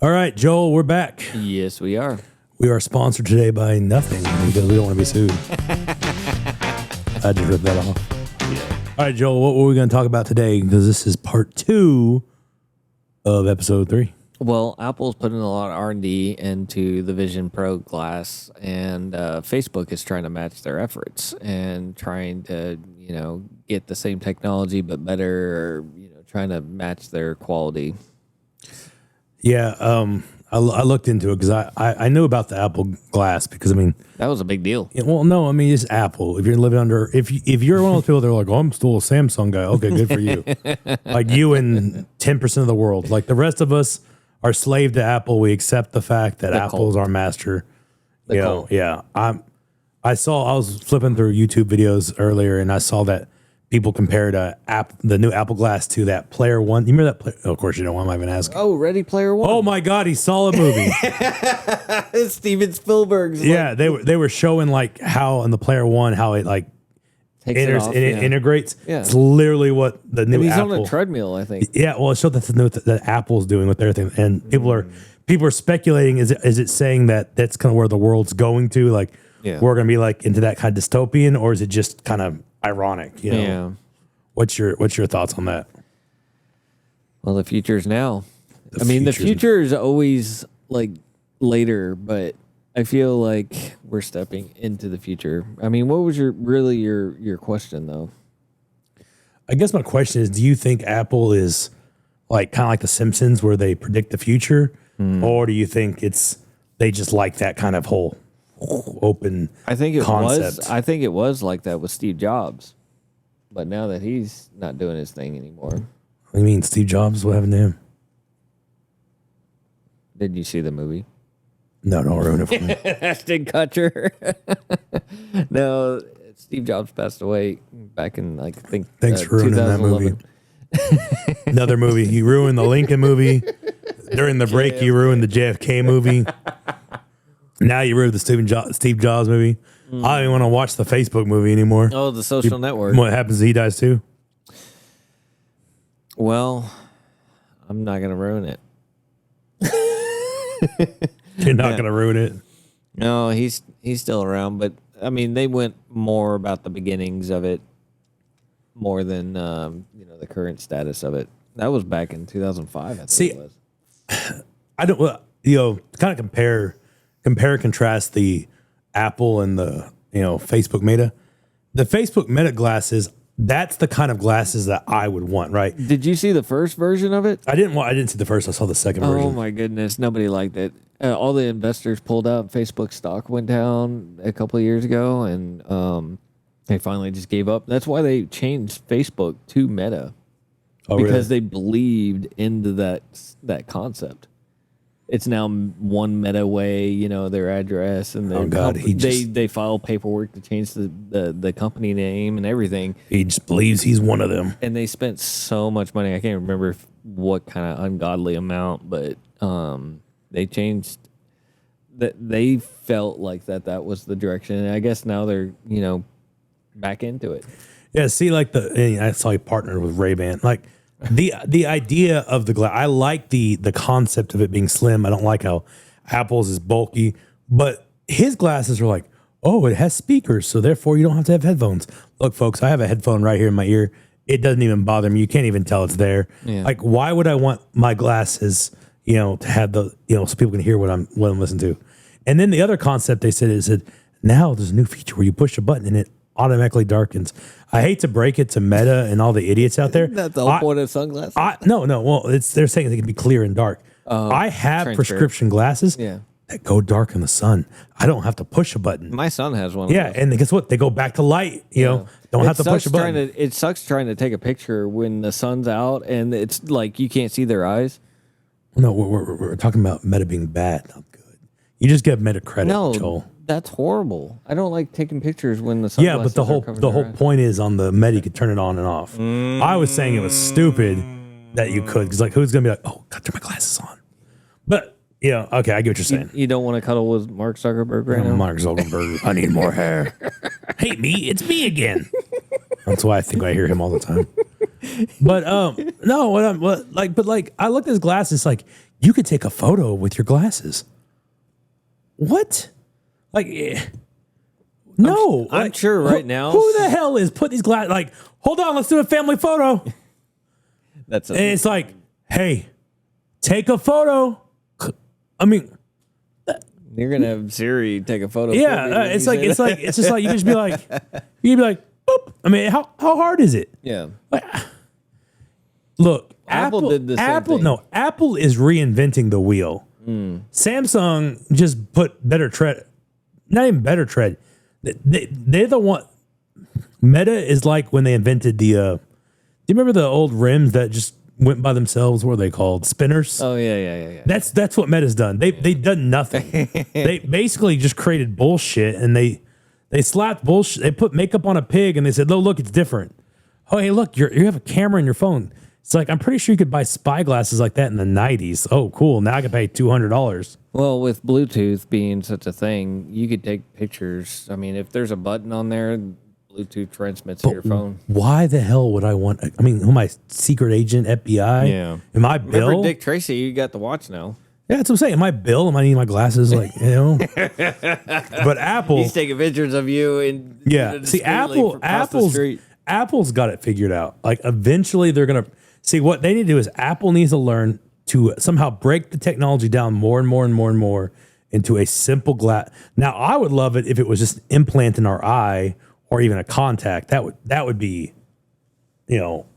All right, Joel, we're back. Yes, we are. We are sponsored today by nothing because we don't want to be sued. I just ripped that off. Yeah. All right, Joel, what were we going to talk about today? Because this is part 2 of episode 3. Well, Apple's putting a lot of R&D into the Vision Pro glass, and Facebook is trying to match their efforts and trying to, get the same technology but better, or, trying to match their quality. Yeah, I looked into it because I knew about the Apple Glass because, That was a big deal. It's Apple. If you're living under, if you're one of those people that are like, oh, I'm still a Samsung guy. Okay, good for you. Like you and 10% of the world. Like the rest of us are slave to Apple. We accept the fact that Apple's our master. Yeah. I was flipping through YouTube videos earlier and I saw that people compared the new Apple Glass to that Player One. You remember that? Of course you don't. Why am I even asking? Oh, Ready Player One. Oh my God, he saw a movie. It's Steven Spielberg's. Yeah, they were showing like how in the Player One how it like it integrates. Yeah. It's literally what the new And he's Apple on a treadmill, I think. Yeah, well, it showed that Apple's doing with their thing, and people are speculating. Is it saying that that's kind of where the world's going to? Like, we're going to be like into that kind of dystopian, or is it just kind of ironic? Yeah. What's your thoughts on that? Well, the future's now. The future is always like later, but I feel like we're stepping into the future. What was your question though? I guess my question is, do you think Apple is like kind of like the Simpsons where they predict the future, or do you think they just like that kind of whole open concept? I think it was like that with Steve Jobs, but now that he's not doing his thing anymore. What do you mean, Steve Jobs? What happened to him? Did you see the movie? No, don't ruin it for me. Ashton Kutcher. No, Steve Jobs passed away back in Thanks for ruining that movie. Another movie. You ruined the Lincoln movie. During the break, you ruined the JFK movie. Now you ruined the Steve Jobs movie. I don't even want to watch the Facebook movie anymore. Oh, the Social Network. What happens if he dies too? Well, I'm not going to ruin it. You're not going to ruin it? No, he's still around, but they went more about the beginnings of it more than the current status of it. That was back in 2005, I think it was. I don't kind of compare and contrast the Apple and the Facebook Meta. The Facebook Meta glasses, that's the kind of glasses that I would want, right? Did you see the first version of it? I didn't see the first. I saw the second version. Oh my goodness, nobody liked it. All the investors pulled out. Facebook stock went down a couple of years ago, and they finally just gave up. That's why they changed Facebook to Meta, because they believed into that concept. It's now one Meta way, their address, and they file paperwork to change the company name and everything. He just believes he's one of them. And they spent so much money. I can't remember what kind of ungodly amount, but they changed that. They felt like that was the direction. And I guess now they're, back into it. Yeah. See, I saw you partnered with Ray-Ban. Like the idea of the glass, I like the concept of it being slim. I don't like how Apple's is bulky, but his glasses are like, oh, it has speakers, so therefore you don't have to have headphones. Look, folks, I have a headphone right here in my ear. It doesn't even bother me. You can't even tell it's there. Yeah. Like, why would I want my glasses, to have so people can hear what I'm listening to? And then the other concept they said now there's a new feature where you push a button and it automatically darkens. I hate to break it to Meta and all the idiots out there. That's the whole point of sunglasses. No. Well, they're saying they can be clear and dark. I have prescription glasses that go dark in the sun. I don't have to push a button. My son has one. Yeah, and guess what? They go back to light. Don't have to push a button. It sucks trying to take a picture when the sun's out and it's like you can't see their eyes. No, we're talking about Meta being bad, not good. You just give Meta credit, Joel. That's horrible. I don't like taking pictures when the sunglasses but the whole point is on the Meta you could turn it on and off. I was saying it was stupid that you could, because who's gonna be like, oh, got to turn my glasses on? But okay, I get what you're saying. You don't want to cuddle with Mark Zuckerberg right now. Mark Zuckerberg, I need more hair. Hey, it's me again. That's why I think I hear him all the time. But no, I looked at his glasses like you could take a photo with your glasses. What? Like, no. I'm like, sure right now. Who the hell is put these glasses? Like, hold on, let's do a family photo. That's And it's like, hey, take a photo. I mean, you're gonna have Siri take a photo. yeah, for you when it's you like say it's that. like it's just like you just be like, you'd be like, boop. I mean, how hard is it? Yeah. Look, Apple did the same thing. No, Apple is reinventing the wheel. Samsung just put better tread, not even better tread. They're the one. Meta is like when they invented the. Do you remember the old rims that just went by themselves? What are they called? Spinners. Oh yeah. That's what Meta's done. They done nothing. They basically just created bullshit, and they slapped bullshit. They put makeup on a pig, and they said, "Oh, look, it's different." Oh, hey, look, you have a camera in your phone. It's like, I'm pretty sure you could buy spy glasses like that in the 90s. Oh, cool. Now I can pay $200. Well, with Bluetooth being such a thing, you could take pictures. I mean, if there's a button on there, Bluetooth transmits to your phone. Why the hell would I want? I mean, who am I? Secret agent, FBI? Yeah. Am I Remember Bill? Dick Tracy? You got the watch now. Yeah, that's what I'm saying. Am I Bill? Am I needing my glasses? Like, you know? But Apple. He's taking pictures of you and Yeah. See, Apple's got it figured out. Like, eventually they're going to see what they need to do is Apple needs to learn to somehow break the technology down more and more and more and more into a simple glass. Now, I would love it if it was just an implant in our eye or even a contact. That would be, you know.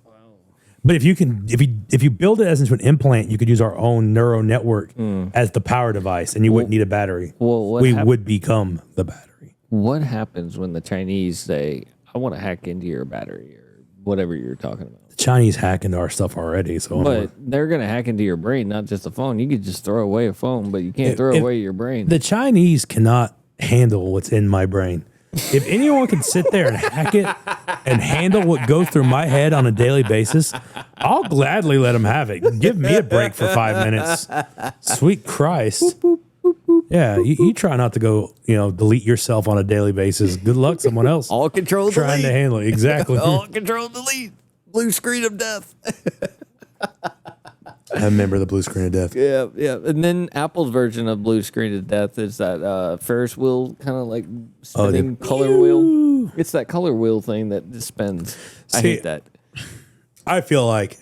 But if you build it as into an implant, you could use our own neural network as the power device, and you wouldn't need a battery. Well, we would become the battery. What happens when the Chinese say, "I want to hack into your battery" or whatever you're talking about? The Chinese hack into our stuff already, so But they're gonna hack into your brain, not just a phone. You could just throw away a phone, but you can't throw away your brain. the Chinese cannot handle what's in my brain. If anyone can sit there and hack it and handle what goes through my head on a daily basis, I'll gladly let them have it. Give me a break for 5 minutes. Sweet Christ. Yeah, you try not to go, delete yourself on a daily basis. Good luck, someone else. All control trying delete. to handle it. Exactly. All control delete. Blue screen of death. I remember the blue screen of death. Yeah. And then Apple's version of blue screen of death is that Ferris wheel kind of like spinning color wheel. It's that color wheel thing that just spins. I hate that. I feel like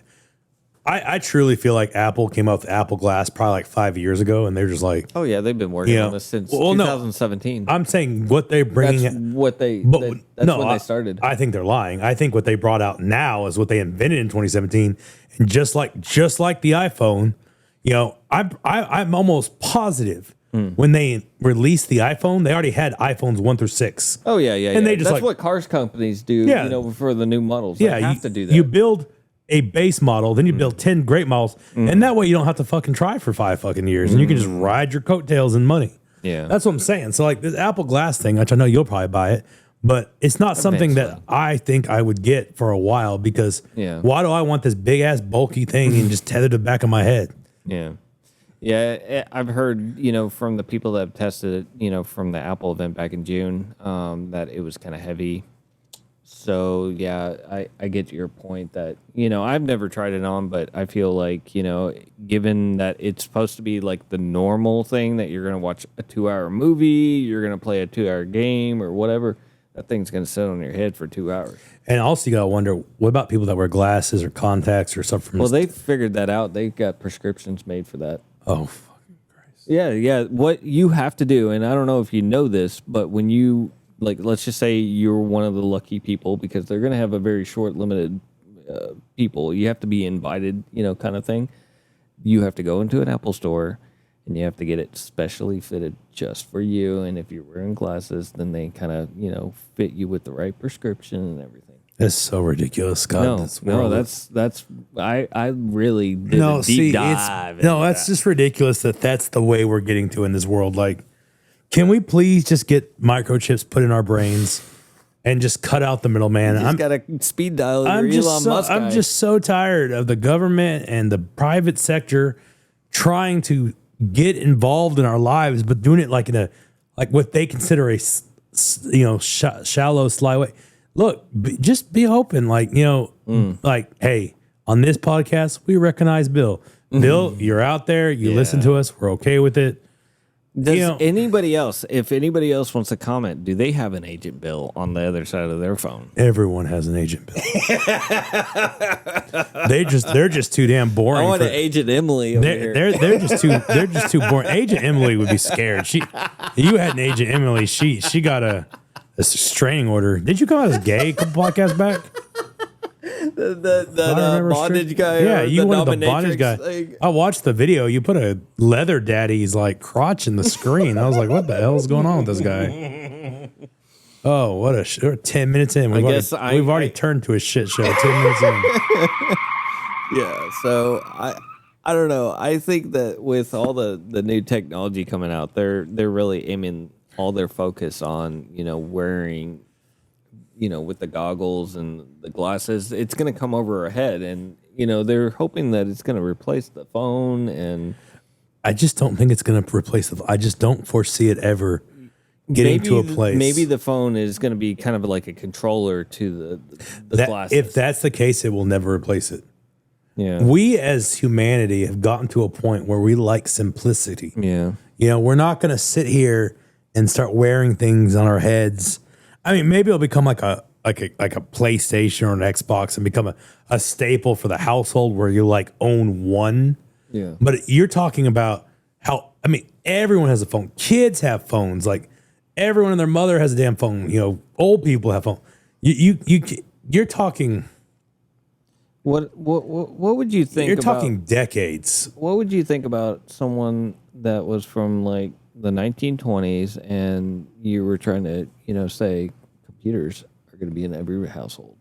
I truly feel like Apple came up with Apple Glass probably like 5 years ago, and they're just like, Oh yeah, they've been working on this since 2017. I'm saying what they're bringing. That's what they. That's when they started. I think they're lying. I think what they brought out now is what they invented in 2017, and just like the iPhone, I'm almost positive when they released the iPhone, they already had iPhones 1 through 6. Oh yeah. And they just that's what cars companies do. Yeah. For the new models. They have to do that. You build a base model, then you build 10 great models, and that way you don't have to fucking try for 5 fucking years, and you can just ride your coattails in money. Yeah. That's what I'm saying. So like this Apple Glass thing, which I know you'll probably buy it, but it's not something that I think I would get for a while because why do I want this big ass bulky thing and just tethered to the back of my head? Yeah. Yeah, I've heard, from the people that have tested it, from the Apple event back in June, that it was kind of heavy. So, yeah, I get your point that, I've never tried it on, but I feel like, given that it's supposed to be like the normal thing that you're going to watch a 2-hour movie, you're going to play a 2-hour game or whatever, that thing's going to sit on your head for 2 hours. And also, you got to wonder, what about people that wear glasses or contacts or something? Well, they figured that out. They've got prescriptions made for that. Oh, fucking Christ. Yeah. What you have to do, and I don't know if you know this, but when you, let's just say you're one of the lucky people, because they're going to have a very short, limited people. You have to be invited, kind of thing. You have to go into an Apple store, and you have to get it specially fitted just for you. And if you're wearing glasses, then they kind of, fit you with the right prescription and everything. That's so ridiculous, Scott. That's I really did a deep dive. That's just ridiculous that's the way we're getting to in this world. Like, can we please just get microchips put in our brains and just cut out the middleman? I'm got a speed dial. I'm just so tired of the government and the private sector trying to get involved in our lives, but doing it like in what they consider a shallow, sly way. Look, just be open. Like, hey, on this podcast, we recognize Bill. Bill, you're out there. You listen to us. We're okay with it. Does You know- anybody else, if anybody else wants to comment, do they have an Agent Bill on the other side of their phone? Everyone has an agent bill. They're just too damn boring. I want for- an Agent Emily over here. they're just too boring. Agent Emily would be scared. You had an Agent Emily. She got a restraining order. Did you come out as gay a couple podcasts back? the remember bondage straight- guy. Yeah, or you wanted the bondage dominatrix guy. thing? I watched the video. You put a leather daddy's like crotch in the screen. I was like, what the hell is going on with this guy? Oh, what a 10 minutes in. We've already turned to a shit show. 10 minutes in. Yeah, so I don't know. I think that with all the new technology coming out, they're really aiming all their focus on, wearing, with the goggles and the glasses. It's going to come over our head, and they're hoping that it's going to replace the phone. And I just don't think it's going to replace I just don't foresee it ever getting to a place. Maybe the phone is going to be kind of like a controller to the glasses. If that's the case, it will never replace it. Yeah. We as humanity have gotten to a point where we like simplicity. Yeah. We're not going to sit here and start wearing things on our heads. I mean, maybe it'll become like a PlayStation or an Xbox and become a staple for the household where you like own one. Yeah. But you're talking about everyone has a phone. Kids have phones. Like everyone and their mother has a damn phone. Old people have phone. You're talking. What would you think? You're talking decades. What would you think about someone that was from like the 1920s and you were trying to, say computers are going to be in every household?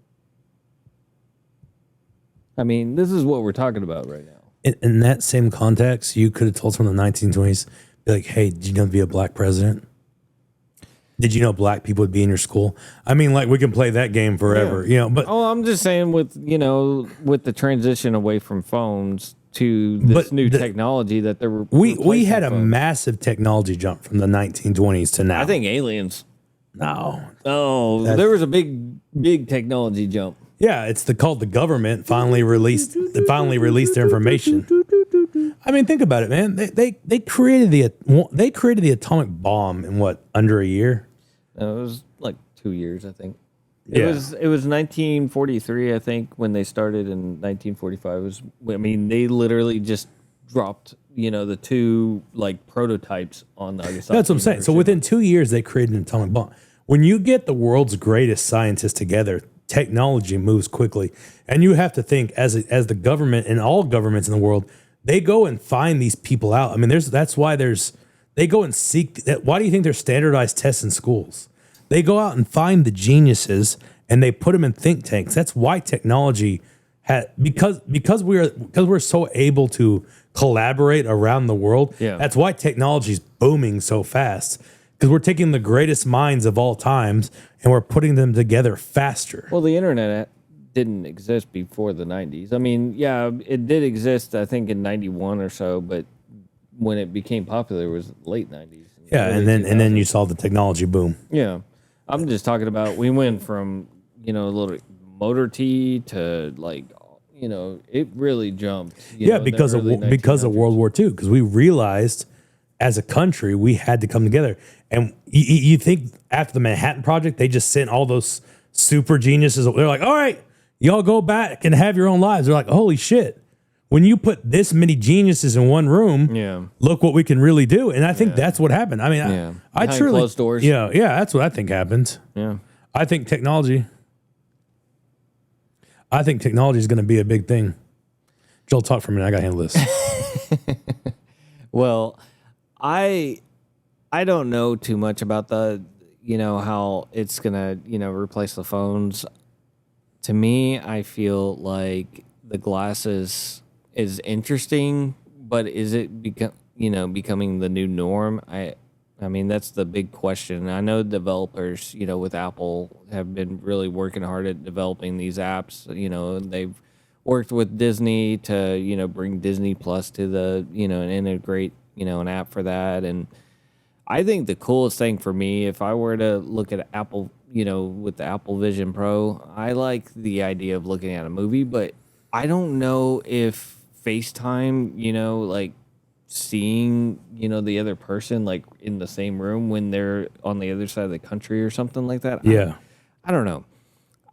I mean, this is what we're talking about right now. In that same context, you could have told someone in the 1920s, be like, hey, did you know to be a black president? Did you know black people would be in your school? I mean, like we can play that game forever, but I'm just saying with the transition away from phones to this new technology that they're we had a phones. massive technology jump from the 1920s to now. I think aliens. No. Oh, there was a big technology jump. Yeah, it's called the government finally released their information. I mean, think about it, man. They created the atomic bomb in what, under a year? It was like 2 years, I think. Yeah. It was 1943, I think, when they started. In 1945 they literally just dropped the two like prototypes on Nagasaki. That's what I'm saying. So within 2 years, they created an atomic bomb. When you get the world's greatest scientists together, technology moves quickly, and you have to think as the government and all governments in the world, they go and find these people out. I mean, they go and seek that. Why do you think there's standardized tests in schools? They go out and find the geniuses and they put them in think tanks. That's why technology because we're so able to collaborate around the world. Yeah. That's why technology is booming so fast, because we're taking the greatest minds of all times and we're putting them together faster. Well, the internet didn't exist before the 90s. I mean, yeah, it did exist, I think, in 91 or so, but when it became popular, it was late 90s. Yeah, and then you saw the technology boom. Yeah. I'm just talking about we went from, a little motor T to like, it really jumped. Because of World War II, because we realized as a country we had to come together. And you think after the Manhattan Project, they just sent all those super geniuses. They're like, all right, y'all go back and have your own lives. They're like, holy shit. When you put this many geniuses in one room, look what we can really do. And I think that's what happened. I mean, I truly closed doors. Yeah, that's what I think happened. Yeah. I think technology is going to be a big thing. Joel, talk for a minute. I got to handle this. Well, I don't know too much about how it's going to, replace the phones. To me, I feel like the glasses is interesting, but is it becoming the new norm? I mean, that's the big question. I know developers, with Apple have been really working hard at developing these apps. They've worked with Disney to, bring Disney Plus to the, and integrate, an app for that. And I think the coolest thing for me, if I were to look at Apple, with the Apple Vision Pro, I like the idea of looking at a movie, but I don't know if FaceTime, like seeing, the other person like in the same room when they're on the other side of the country or something like that. Yeah. I don't know.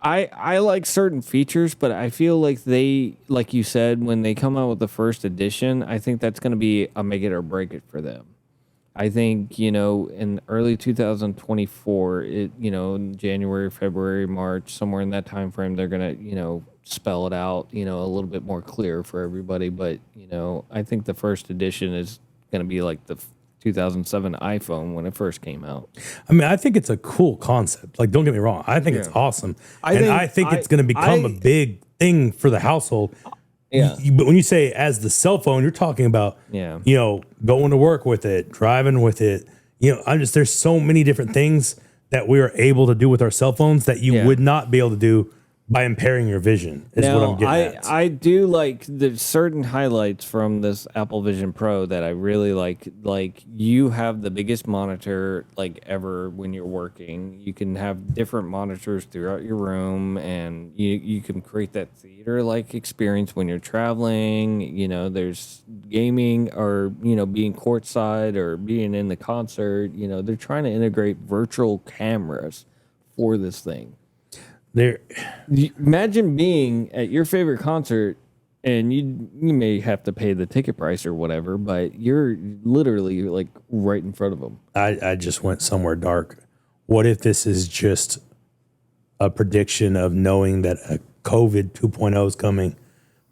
I like certain features, but I feel like they, like you said, when they come out with the first edition, I think that's going to be a make it or break it for them. I think, in early 2024, in January, February, March, somewhere in that time frame, they're going to, spell it out, a little bit more clear for everybody. But, I think the first edition is going to be like the 2007 iPhone when it first came out. I mean, I think it's a cool concept. Like, don't get me wrong. I think it's awesome. I think it's going to become a big thing for the household. Yeah. But when you say as the cell phone, you're talking about, going to work with it, driving with it. There's so many different things that we are able to do with our cell phones that you would not be able to do by impairing your vision, is what I'm getting at. I do like the certain highlights from this Apple Vision Pro that I really like. Like, you have the biggest monitor like ever when you're working. You can have different monitors throughout your room, and you can create that theater like experience when you're traveling. There's gaming or being courtside or being in the concert. They're trying to integrate virtual cameras for this thing. Imagine being at your favorite concert, and you may have to pay the ticket price or whatever, but you're literally like right in front of them. I just went somewhere dark. What if this is just a prediction of knowing that a COVID 2.0 is coming?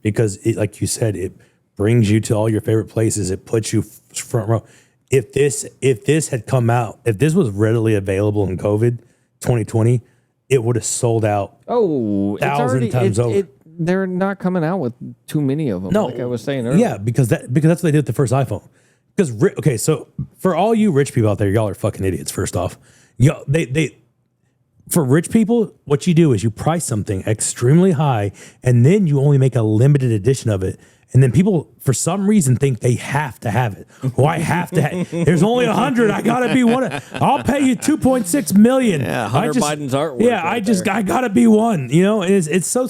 Because like you said, it brings you to all your favorite places. It puts you front row. If this had come out, if this was readily available in COVID 2020, it would have sold out. Oh, 1,000 times over. They're not coming out with too many of them. No, like I was saying earlier. Yeah, because that's what they did with the first iPhone. Because so for all you rich people out there, y'all are fucking idiots. First off, for rich people, what you do is you price something extremely high, and then you only make a limited edition of it. And then people, for some reason, think they have to have it. Oh, I have to have it. There's only 100. I got to be one. I'll pay you $2.6 million. Yeah, Hunter Biden's artwork. Yeah, I got to be one. It's so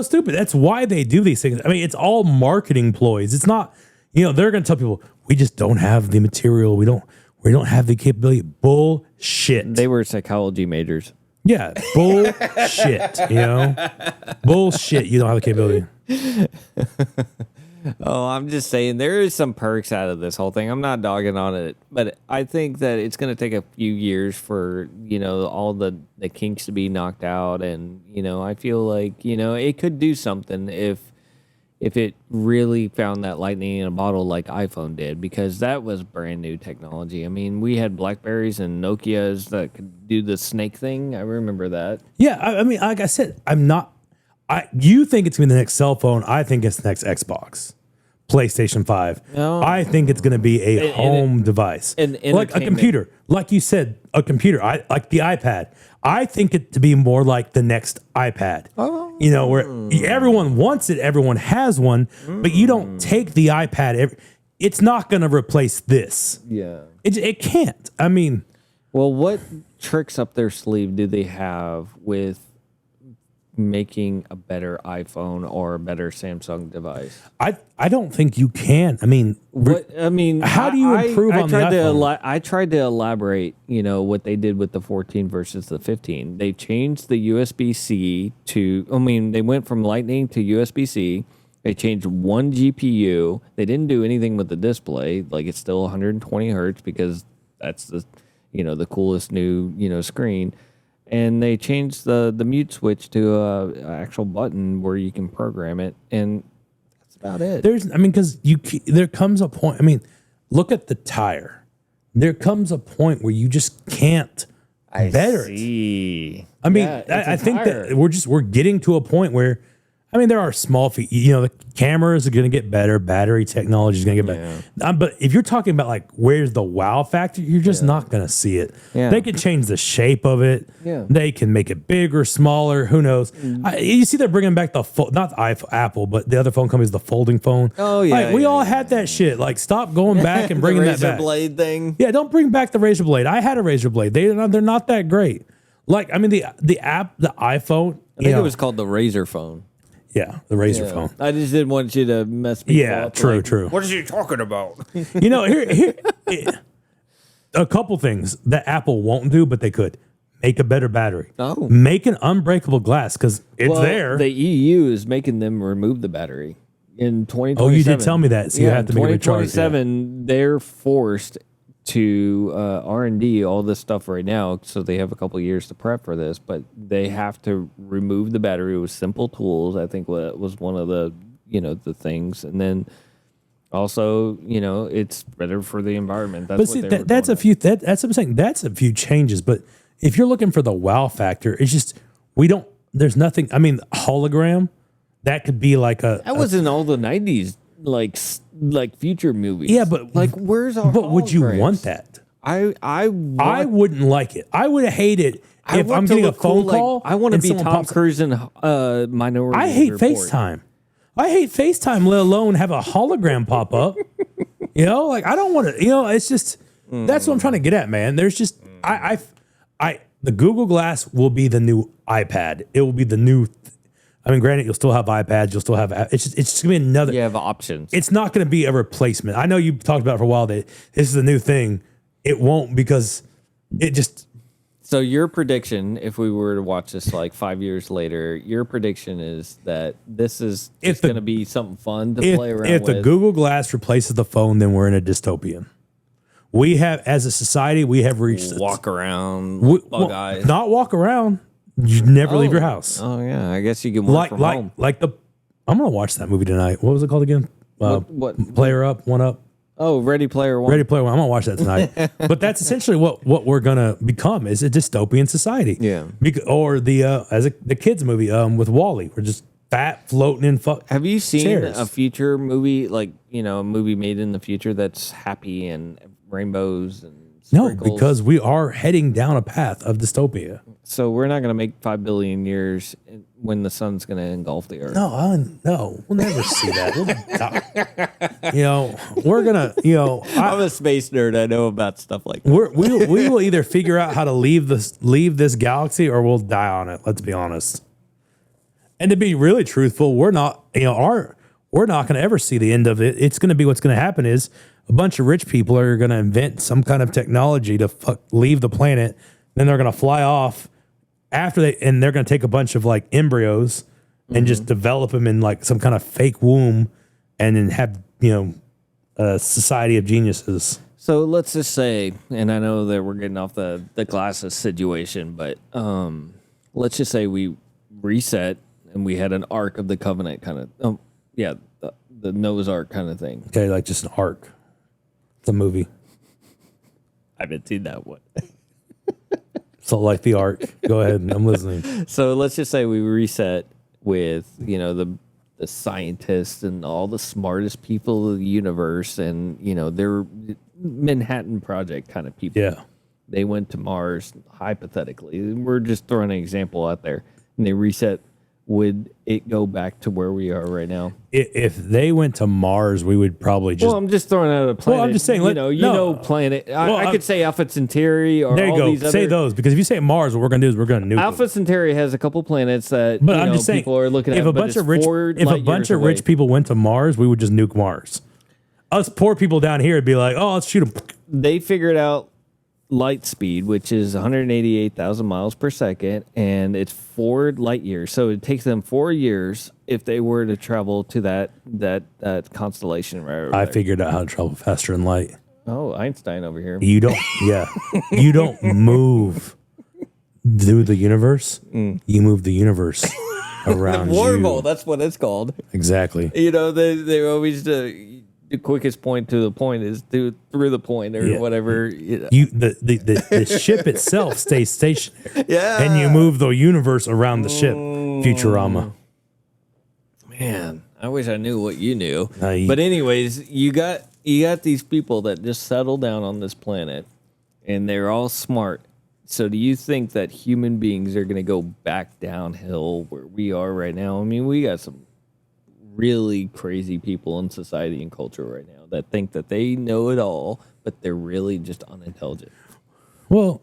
stupid. That's why they do these things. I mean, it's all marketing ploys. It's not, they're going to tell people, we just don't have the material. We don't have the capability. Bullshit. They were psychology majors. Yeah, bullshit. Bullshit. You don't have the capability. Oh, I'm just saying there is some perks out of this whole thing. I'm not dogging on it, but I think that it's going to take a few years for, all the kinks to be knocked out. And, I feel like, it could do something if it really found that lightning in a bottle like iPhone did, because that was brand new technology. I mean, we had Blackberries and Nokias that could do the snake thing. I remember that. Yeah, I mean, like I said, you think it's going to be the next cell phone. I think it's the next Xbox, PlayStation 5. No. I think it's going to be a home device. Like a computer. Like you said, a computer. Like the iPad. I think it to be more like the next iPad. Oh. Where everyone wants it, everyone has one, but you don't take the iPad. It's not going to replace this. Yeah. It can't. I mean. Well, what tricks up their sleeve do they have with making a better iPhone or a better Samsung device? I don't think you can. I mean, how do you improve on the iPhone? I tried to elaborate, what they did with the 14 versus the 15. They changed the USB-C they went from Lightning to USB-C. They changed one GPU. They didn't do anything with the display. Like, it's still 120 hertz because that's the, the coolest new, screen. And they changed the mute switch to a actual button where you can program it, and that's about it. Because there comes a point. I mean, look at the tire. There comes a point where you just can't better it. I mean, I think that we're getting to a point where, there are small feet. The cameras are going to get better. Battery technology is going to get better. But if you're talking about like where's the wow factor, you're just not going to see it. Yeah. They can change the shape of it. Yeah. They can make it bigger, smaller. Who knows? You see, they're bringing back not the Apple, but the other phone companies, the folding phone. Oh yeah. Like we all had that shit. Like stop going back and bringing that back. The Razor Blade thing. Yeah, don't bring back the Razor Blade. I had a Razor Blade. They're not that great. Like the iPhone. I think it was called the Razor phone. Yeah, the Razor Yeah. phone. I just didn't want you to mess me Yeah, up. true, like, true. What is he talking about? You know, a couple things that Apple won't do, but they could make a better battery. Oh. Make an unbreakable glass because it's there. The EU is making them remove the battery in 2027. Oh, you did tell me that, so you have to make it recharge, yeah. 2027, they're forced to R&D all this stuff right now, so they have a couple years to prep for this, but they have to remove the battery with simple tools. I think what was one of the, the things. And then also, it's better for the environment. That's But what see, they were that's a going few. That's what I'm saying. That's a few changes. But if you're looking for the wow factor, it's just we don't. There's nothing. I mean, hologram. That could be like a. That was in all the 90s, like future movies. Yeah, but like where's our? But would you holograms? want that? I wouldn't like it. I would hate it if want I'm to getting a look cool, phone like, call. I want to and be someone Tom pops up. Cruise in Minority. I hate Report. FaceTime. I hate FaceTime, let alone have a hologram pop up. Like I don't want to. It's just that's what I'm trying to get at, man. There's just the Google Glass will be the new iPad. It will be the new. I mean, granted, you'll still have iPads. You'll still have. It's just gonna be another. You have options. It's not gonna be a replacement. I know you talked about it for a while that this is a new thing. It won't because it just. So your prediction, if we were to watch this like 5 years later, your prediction is that this is If just the- going to be something fun to If, play around if with. the Google Glass replaces the phone, then we're in a dystopian. We have, as a society, we have reached. walk around, we- bug eyes. Not walk around. You never leave your house. Oh yeah, I guess you can work from home. I'm gonna watch that movie tonight. What was it called again? What? Player Up, One Up. Oh, Ready Player One. Ready Player One. I'm gonna watch that tonight. But that's essentially what we're gonna become is a dystopian society. Yeah. Or the kids movie with Wally. We're just fat, floating in. Have you seen chairs. a future movie, like, a movie made in the future that's happy and rainbows and No, sprinkles? because we are heading down a path of dystopia. So we're not going to make 5 billion years when the sun's going to engulf the earth. No, we'll never see that. We'll die. We're gonna. I'm a space nerd. I know about stuff like that. We will either figure out how to leave this galaxy or we'll die on it. Let's be honest. And to be really truthful, we're not we're not going to ever see the end of it. It's going to be what's going to happen is a bunch of rich people are going to invent some kind of technology to leave the planet. Then they're going to fly off and they're going to take a bunch of like embryos and just develop them in like some kind of fake womb and then have, a society of geniuses. So let's just say, and I know that we're getting off the glasses situation, but let's just say we reset and we had an Ark of the Covenant kind of, the Noah's Ark kind of thing. Okay, like just an arc. It's a movie. I haven't seen that one. So like the arc. Go ahead, I'm listening. So let's just say we reset with, the scientists and all the smartest people of the universe and, they're Manhattan Project kind of people. Yeah. They went to Mars, hypothetically. We're just throwing an example out there. And they reset. Would it go back to where we are right now? If they went to Mars, we would probably just. Well, I'm just throwing out a planet. Well, I'm just saying, planet. Well, I could say Alpha Centauri or there you all go. these Say other. those because if you say Mars, what we're going to do is we're going to nuke Alpha them. Centauri has a couple planets that But I'm just saying, people are looking at. if a but bunch it's of rich, 4 if a light bunch years of rich away. people went to Mars, we would just nuke Mars. Us poor people down here would be like, oh, let's shoot them. They figured out light speed, which is 188,000 miles per second, and it's 4 light years. So it takes them 4 years if they were to travel to that constellation. Right over I there. figured out how to travel faster than light. Oh, Einstein over here. You don't, you don't move through the universe. You move the universe around you. That's what it's called. Exactly. They always the quickest point to the point is through the point or Yeah. whatever. The ship itself stays stationary. Yeah. And you move the universe around the ship. Futurama. Man, I wish I knew what you knew. But anyways, you got these people that just settle down on this planet, and they're all smart. So do you think that human beings are going to go back downhill where we are right now? I mean, we got some really crazy people in society and culture right now that think that they know it all, but they're really just unintelligent. Well,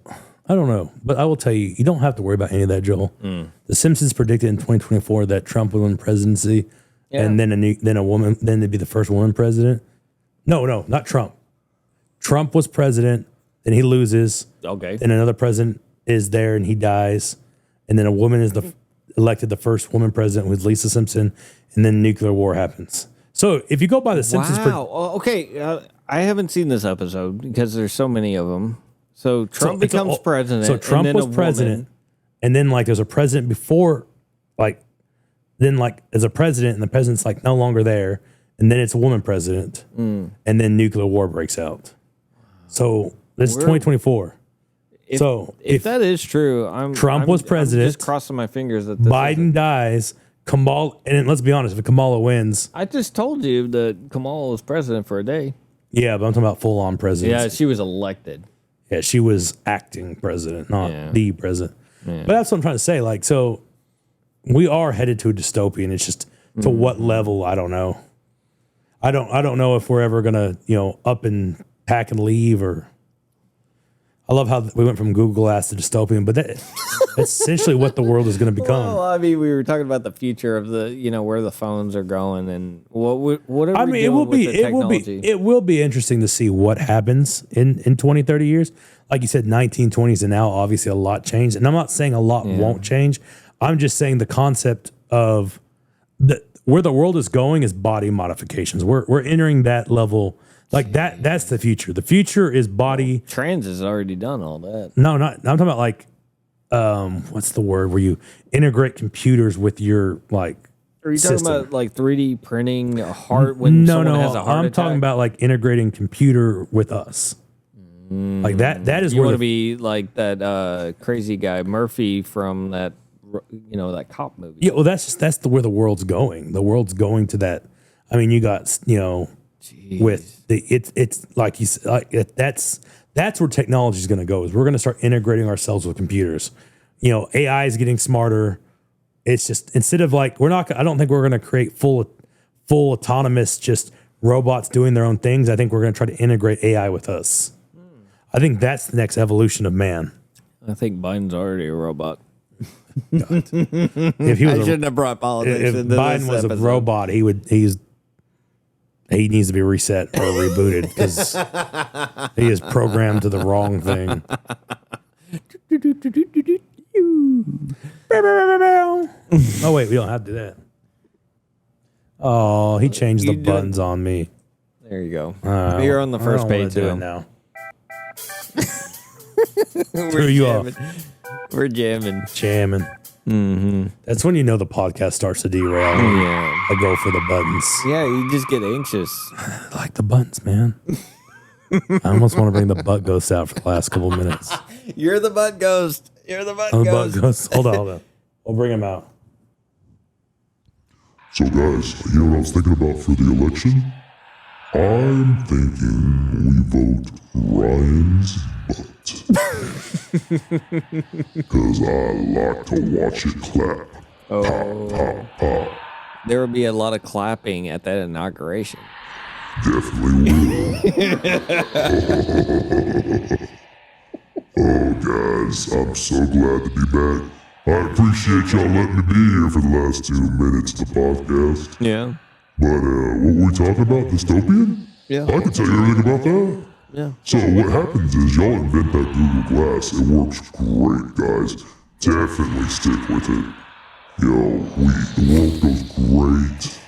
I don't know, but I will tell you, you don't have to worry about any of that, Joel. The Simpsons predicted in 2024 that Trump would win presidency, and then then it'd be the first woman president. No, not Trump. Trump was president, then he loses. Okay. Then another president is there and he dies, and then a woman is elected the first woman president with Lisa Simpson, and then nuclear war happens. So if you go by the Simpsons, Wow. Okay. I haven't seen this episode because there's so many of them. So Trump becomes president. So Trump and then was president, and then like there's a president before, like then like as a president, and the president's like no longer there, and then it's a woman president, and then nuclear war breaks out. So this is 2024. If that is true, Trump was president. I'm just crossing my fingers that this Biden dies. Kamala, and then let's be honest, if Kamala wins, I just told you that Kamala was president for a day. yeah, but I'm talking about full on president. Yeah, she was elected. Yeah, she was acting president, not the president. Yeah. But that's what I'm trying to say. Like, so we are headed to a dystopian. It's just to what level, I don't know. I don't know if we're ever gonna, up and pack and leave, or I love how we went from Google Glass to dystopian, but that's essentially what the world is going to become. Well, I mean, we were talking about the future of the, where the phones are going, and what are we doing with the technology? It will be interesting to see what happens in 20, 30 years. Like you said, 1920s and now obviously a lot changed. And I'm not saying a lot won't change. I'm just saying the concept of where the world is going is body modifications. We're entering that level. Like that's the future. The future is body. Trans has already done all that. No, I'm talking about like, what's the word where you integrate computers with your like. Are you system. talking about like 3D printing a heart when someone has a heart I'm attack? talking about like integrating computer with us. Like that is You where want to be like that crazy guy Murphy from that, that cop movie. yeah. Well, that's where the world's going. The world's going to that. I mean, you got with the it's like you said, like that's where technology is going to go. Is we're going to start integrating ourselves with computers. AI is getting smarter. It's just instead of like I don't think we're going to create full autonomous just robots doing their own things. I think we're going to try to integrate AI with us. I think that's the next evolution of man. I think Biden's already a robot. If he was I shouldn't have brought politics if into Biden this was episode. a robot, he needs to be reset or rebooted because he is programmed to the wrong thing. Oh wait, we don't have to do that. Oh, he changed the You did. buttons on me. There you go. You're on the first page do too. it now. We're Threw you off. jamming. We're jamming. Jamming. Mm-hmm. That's when you know the podcast starts to derail. Yeah. I go for the buttons. Yeah, you just get anxious. I like the buttons, man. I almost want to bring the butt ghost out for the last couple of minutes. You're the butt ghost. You're the butt Oh, the ghost. butt ghost. Hold on. We'll bring him out. So guys, you know what I was thinking about for the election? I'm thinking we vote Ryan's butt. Cause I like to watch it clap. Pop, pop, pop. There will be a lot of clapping at that inauguration. Definitely will. Oh guys, I'm so glad to be back. I appreciate y'all letting me be here for the last 2 minutes of the podcast. Yeah. But what were we talking about? Dystopian? Yeah. I can tell you everything about that. Yeah. So what happens is y'all invent that Google Glass. It works great, guys. Definitely stick with it. The world goes great.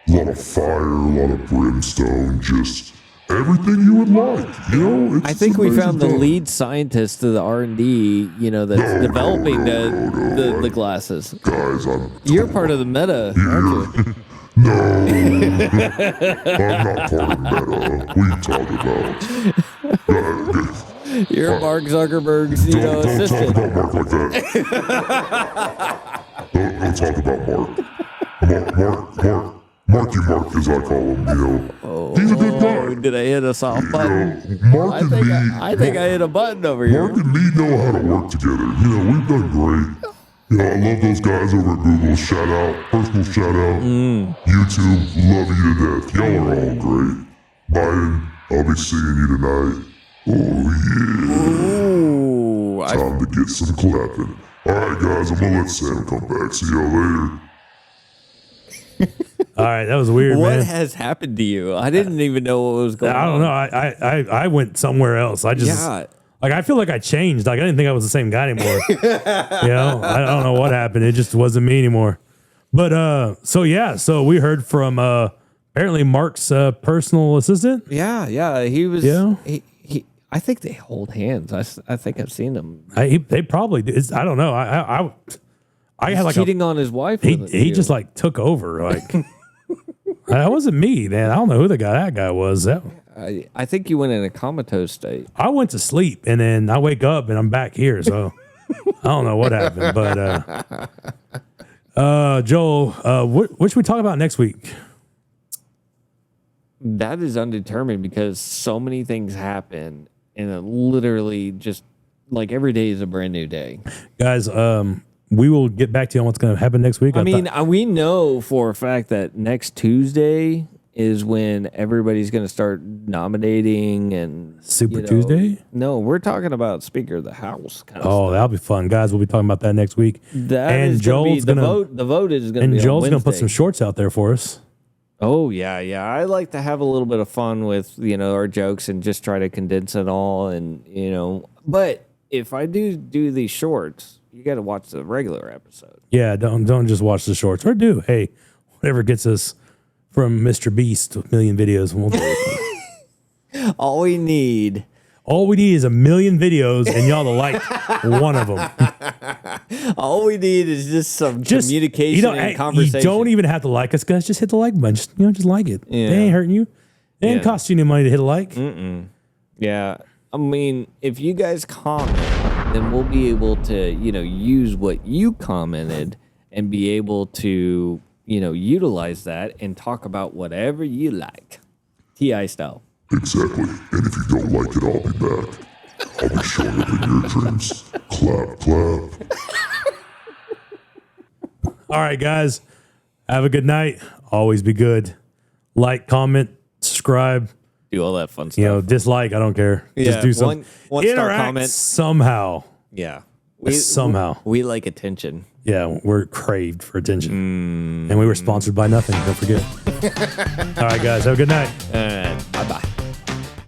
A lot of fire, a lot of brimstone, just everything you would like. It's I think we amazing found the stuff. lead scientist of the R&D, that's developing the glasses. Guys, You're part of the meta, aren't you? No, I'm not part of Meta. What are you talking about? You're Mark Zuckerberg's, Don't talk assistant. about Mark like that. don't talk about Mark. Marky Mark, as I call him, he's a good guy. Did I hit a soft button? Mark I and think me, I think I hit a button over here. Mark and me know how to work together. We've done great. I love those guys over at Google. Shout out, personal shout out. YouTube, love you to death. Y'all are all great. Biden, I'll be seeing you tonight. Oh yeah. Ooh, I time to get some clapping. Alright, guys, I'm gonna let Sam come back. See y'all later. All right, that was weird, What man. has happened to you? I didn't even know what was going on. I don't know. I went somewhere else. I just Yeah. like I feel like I changed. Like I didn't think I was the same guy anymore. I don't know what happened. It just wasn't me anymore. But so we heard from apparently Mark's personal assistant. Yeah. He was. Yeah. He. I think they hold hands. I think I've seen them. They probably do. I don't know. I had like cheating on his wife. he with he you. just like took over. Like that wasn't me, man. I don't know who that guy was. I think you went in a comatose state. I went to sleep and then I wake up and I'm back here. So I don't know what happened. But Joel, what should we talk about next week? That is undetermined because so many things happen, and it literally just like every day is a brand new day. Guys, we will get back to you on what's going to happen next week. I mean, we know for a fact that next Tuesday is when everybody's going to start nominating and Super Tuesday? No, we're talking about Speaker of the House. Kind of oh, that'll be fun, guys. We'll be talking about that next week. That and is gonna Joel's be, gonna the vote is going to and be Joel's on gonna put Wednesday. some shorts out there for us. Oh yeah. I like to have a little bit of fun with our jokes and just try to condense it all, and But if I do these shorts, you got to watch the regular episode. Yeah, don't just watch the shorts, or do whatever gets us from Mr. Beast to a million videos. We'll do it. All we need is a million videos, and y'all to like one of them. All we need is just some communication and conversation. You don't even have to like us, guys. Just hit the like button. Just like it. Yeah. They ain't hurting you. It ain't cost you any money to hit a like. Yeah. I mean, if you guys comment, then we'll be able to, use what you commented and be able to, utilize that and talk about whatever you like. TI style. Exactly. And if you don't like it, I'll be back. I'll be showing up in your dreams. Clap, clap. All right, guys. Have a good night. Always be good. Like, comment, subscribe. Do all that fun stuff. Dislike. I don't care. Yeah, Just do something. one star Interact comment. somehow. Yeah. Somehow. We like attention. Yeah, we're craved for attention. And we were sponsored by nothing. Don't forget. All right, guys. Have a good night. Bye-bye.